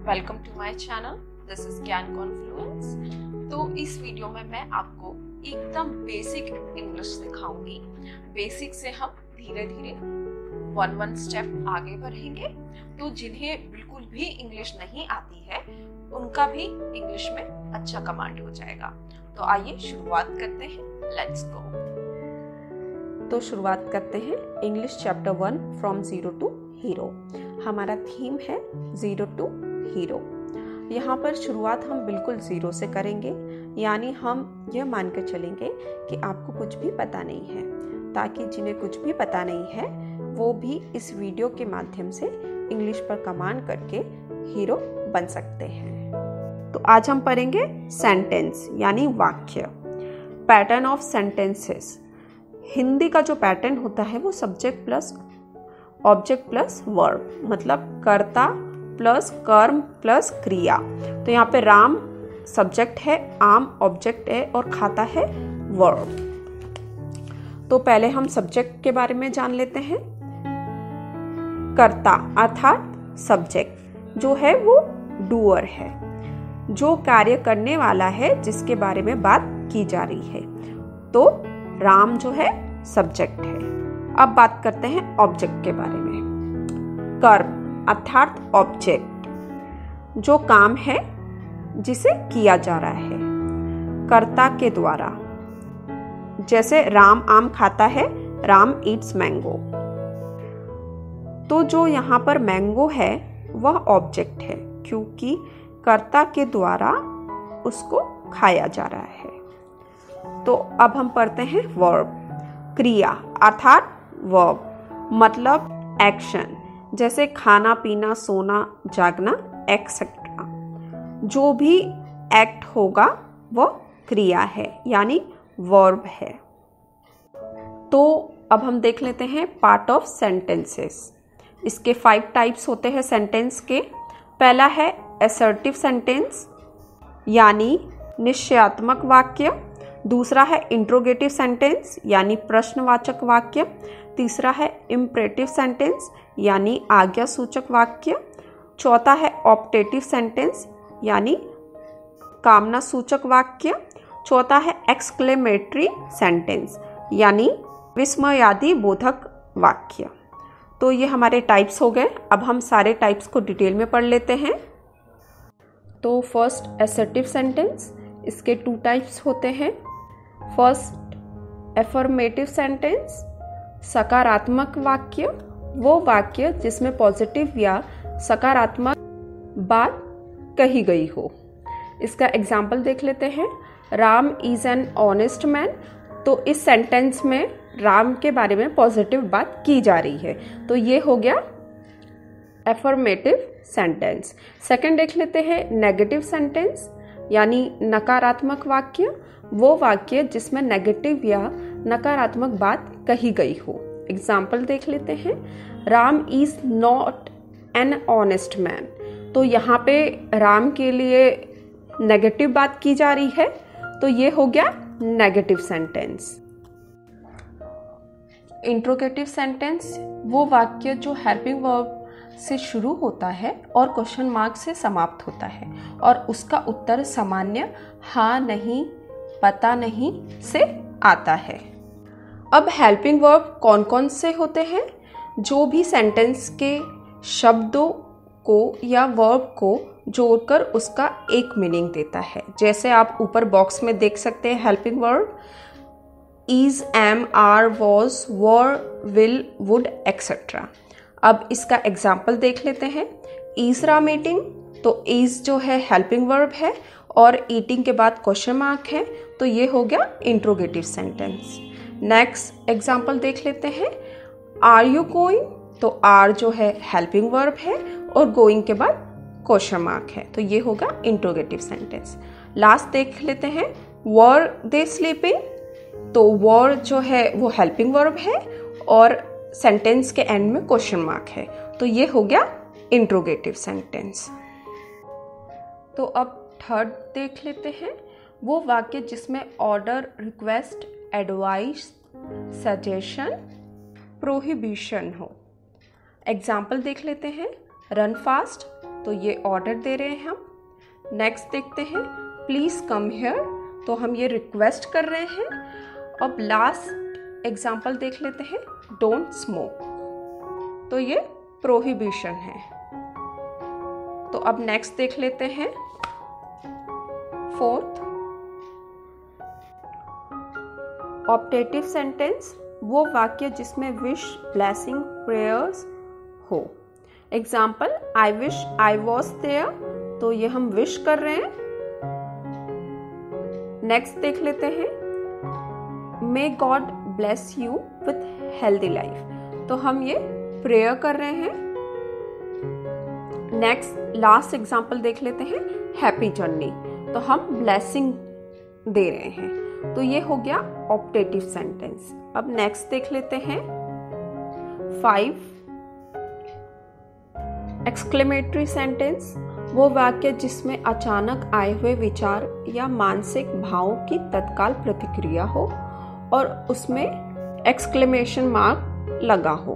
Welcome to my channel, this is Gyan confluence. तो इस video में मैं आपको एकदम बेसिक इंग्लिश सिखाऊंगी। बेसिक से हम धीरे धीरे वन स्टेप आगे बढ़ेंगे। तो जिन्हें बिल्कुल भी इंग्लिश नहीं आती है उनका भी इंग्लिश में अच्छा कमांड हो जाएगा। तो आइए शुरुआत करते हैं, लेट्स गो। तो शुरुआत करते हैं English chapter 1 from zero to hero. हमारा थीम है जीरो टू हीरो। यहाँ पर शुरुआत हम बिल्कुल जीरो से करेंगे, यानी हम यह मान कर चलेंगे कि आपको कुछ भी पता नहीं है, ताकि जिन्हें कुछ भी पता नहीं है वो भी इस वीडियो के माध्यम से इंग्लिश पर कमांड करके हीरो बन सकते हैं। तो आज हम पढ़ेंगे सेंटेंस यानी वाक्य। Pattern of sentences. हिंदी का जो पैटर्न होता है वो subject plus object plus verb, मतलब कर्ता प्लस कर्म प्लस क्रिया। तो यहाँ पे राम सब्जेक्ट है, आम ऑब्जेक्ट है और खाता है वर्ब। तो पहले हम सब्जेक्ट के बारे में जान लेते हैं। कर्ता अर्थात सब्जेक्ट जो है वो डूअर है, जो कार्य करने वाला है, जिसके बारे में बात की जा रही है। तो राम जो है सब्जेक्ट है। अब बात करते हैं ऑब्जेक्ट के बारे में। कर्म अर्थात ऑब्जेक्ट, जो काम है जिसे किया जा रहा है कर्ता के द्वारा। जैसे राम आम खाता है, राम ईट्स मैंगो। तो जो यहाँ पर मैंगो है वह ऑब्जेक्ट है, क्योंकि कर्ता के द्वारा उसको खाया जा रहा है। तो अब हम पढ़ते हैं वर्ब। क्रिया अर्थात वर्ब, मतलब एक्शन, जैसे खाना पीना सोना जागना एक्सेट्रा। जो भी एक्ट होगा वह क्रिया है, यानी वर्ब है। तो अब हम देख लेते हैं पार्ट ऑफ सेंटेंसेस। इसके 5 टाइप्स होते हैं सेंटेंस के। पहला है असर्टिव सेंटेंस यानी निश्चयात्मक वाक्य। दूसरा है इंट्रोगेटिव सेंटेंस यानी प्रश्नवाचक वाक्य। तीसरा है इम्परेटिव सेंटेंस यानी आज्ञा सूचक वाक्य। चौथा है ऑप्टेटिव सेंटेंस यानी कामना सूचक वाक्य। चौथा है एक्सक्लेमेटरी सेंटेंस यानी विस्मयादि बोधक वाक्य। तो ये हमारे टाइप्स हो गए। अब हम सारे टाइप्स को डिटेल में पढ़ लेते हैं। तो फर्स्ट असर्टिव सेंटेंस, इसके 2 टाइप्स होते हैं। फर्स्ट एफर्मेटिव सेंटेंस, सकारात्मक वाक्य, वो वाक्य जिसमें पॉजिटिव या सकारात्मक बात कही गई हो। इसका एग्जाम्पल देख लेते हैं। Ram is an honest man. तो इस सेंटेंस में राम के बारे में पॉजिटिव बात की जा रही है, तो ये हो गया एफर्मेटिव सेंटेंस। सेकंड देख लेते हैं नेगेटिव सेंटेंस यानी नकारात्मक वाक्य, वो वाक्य जिसमें नेगेटिव या नकारात्मक बात कही गई हो। एग्जाम्पल देख लेते हैं। Ram is not an honest man. तो यहाँ पे राम के लिए नेगेटिव बात की जा रही है, तो ये हो गया नेगेटिव सेंटेंस। इंट्रोगेटिव सेंटेंस, वो वाक्य जो हेल्पिंग वर्ब से शुरू होता है और क्वेश्चन मार्क से समाप्त होता है और उसका उत्तर सामान्य हाँ नहीं पता नहीं से आता है। अब हेल्पिंग वर्ब कौन कौन से होते हैं? जो भी सेंटेंस के शब्दों को या वर्ब को जोड़कर उसका एक मीनिंग देता है। जैसे आप ऊपर बॉक्स में देख सकते हैं helping verb is, am, are, was, were, will, would etcetera. अब इसका एग्जाम्पल देख लेते हैं। इज राम ईटिंग, तो इज जो है हेल्पिंग वर्ब है और ईटिंग के बाद क्वेश्चन मार्क है, तो ये हो गया इंट्रोगेटिव सेंटेंस। नेक्स्ट एग्जाम्पल देख लेते हैं। आर यू गोइंग, तो आर जो है हेल्पिंग वर्ब है और गोइंग के बाद क्वेश्चन मार्क है, तो ये होगा इंट्रोगेटिव सेंटेंस। लास्ट देख लेते हैं। वर दे स्लीपिंग, तो वर जो है वो हेल्पिंग वर्ब है और सेंटेंस के एंड में क्वेश्चन मार्क है, तो ये हो गया इंट्रोगेटिव सेंटेंस। तो अब थर्ड देख लेते हैं। वो वाक्य जिसमें order, request, advice, suggestion, prohibition हो। एग्जाम्पल देख लेते हैं। रन फास्ट, तो ये ऑर्डर दे रहे हैं हम। नेक्स्ट देखते हैं प्लीज़ कम हियर, तो हम ये रिक्वेस्ट कर रहे हैं। अब लास्ट एग्जाम्पल देख लेते हैं डोंट स्मोक, तो ये प्रोहिबिशन है। तो अब नेक्स्ट देख लेते हैं फोर्थ ऑप्टेटिव सेंटेंस, वो वाक्य जिसमें विश, ब्लेसिंग, प्रेयर्स हो। Example I wish I was there, तो ये हम विश कर रहे हैं। नेक्स्ट देख लेते हैं may God bless you with healthy life, तो हम ये प्रेयर कर रहे हैं। नेक्स्ट लास्ट एग्जाम्पल देख लेते हैं हैप्पी जर्नी, तो हम ब्लेसिंग दे रहे हैं। तो ये हो गया ऑप्टेटिव सेंटेंस। अब नेक्स्ट देख लेते हैं 5 एक्सक्लेमेटरी सेंटेंस, वो वाक्य जिसमें अचानक आए हुए विचार या मानसिक भावों की तत्काल प्रतिक्रिया हो और उसमें एक्सक्लेमेशन मार्क लगा हो।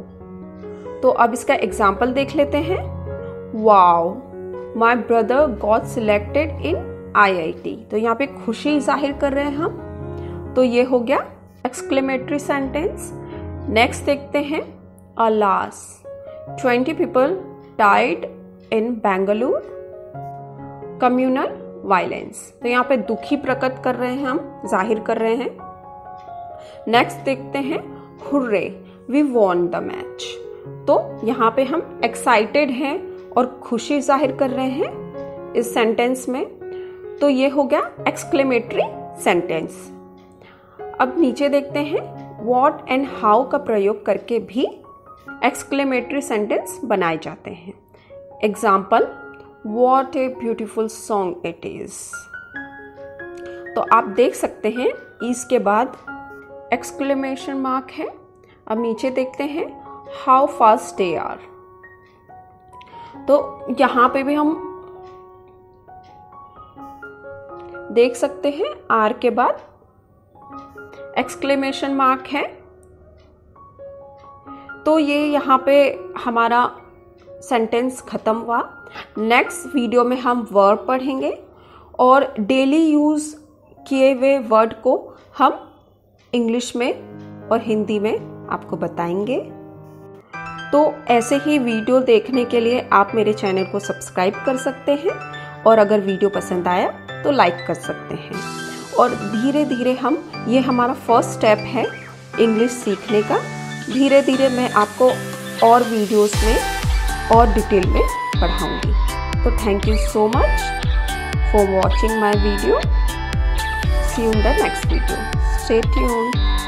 तो अब इसका एग्जाम्पल देख लेते हैं wow my brother got selected in IIT, तो यहाँ पे खुशी जाहिर कर रहे हैं हम, तो ये हो गया एक्सक्लेमेटरी सेंटेंस। नेक्स्ट देखते हैं alas 20 people died in Bengaluru communal violence, तो यहाँ पे दुखी प्रकट कर रहे हैं हम, जाहिर कर रहे हैं। नेक्स्ट देखते हैं hurray we won the match, तो यहाँ पे हम एक्साइटेड हैं और खुशी जाहिर कर रहे हैं इस सेंटेंस में, तो ये हो गया एक्सक्लेमेटरी सेंटेंस। अब नीचे देखते हैं व्हाट एंड हाउ का प्रयोग करके भी एक्सक्लेमेटरी सेंटेंस बनाए जाते हैं। Example what a beautiful song it is, तो आप देख सकते हैं इसके बाद एक्सक्लेमेशन मार्क है। अब नीचे देखते हैं हाउ फास्ट दे आर, तो यहाँ पे भी हम देख सकते हैं आर के बाद एक्सक्लेमेशन मार्क है। तो ये यहाँ पे हमारा सेंटेंस खत्म हुआ। नेक्स्ट वीडियो में हम वर्ब पढ़ेंगे और डेली यूज किए हुए वर्ड को हम इंग्लिश में और हिंदी में आपको बताएंगे। तो ऐसे ही वीडियो देखने के लिए आप मेरे चैनल को सब्सक्राइब कर सकते हैं और अगर वीडियो पसंद आया तो लाइक कर सकते हैं। और धीरे धीरे हम, ये हमारा फर्स्ट स्टेप है इंग्लिश सीखने का, धीरे धीरे मैं आपको और वीडियोस में और डिटेल में पढ़ाऊंगी। तो thank you so much for watching my video. See you in the next video. Stay tuned.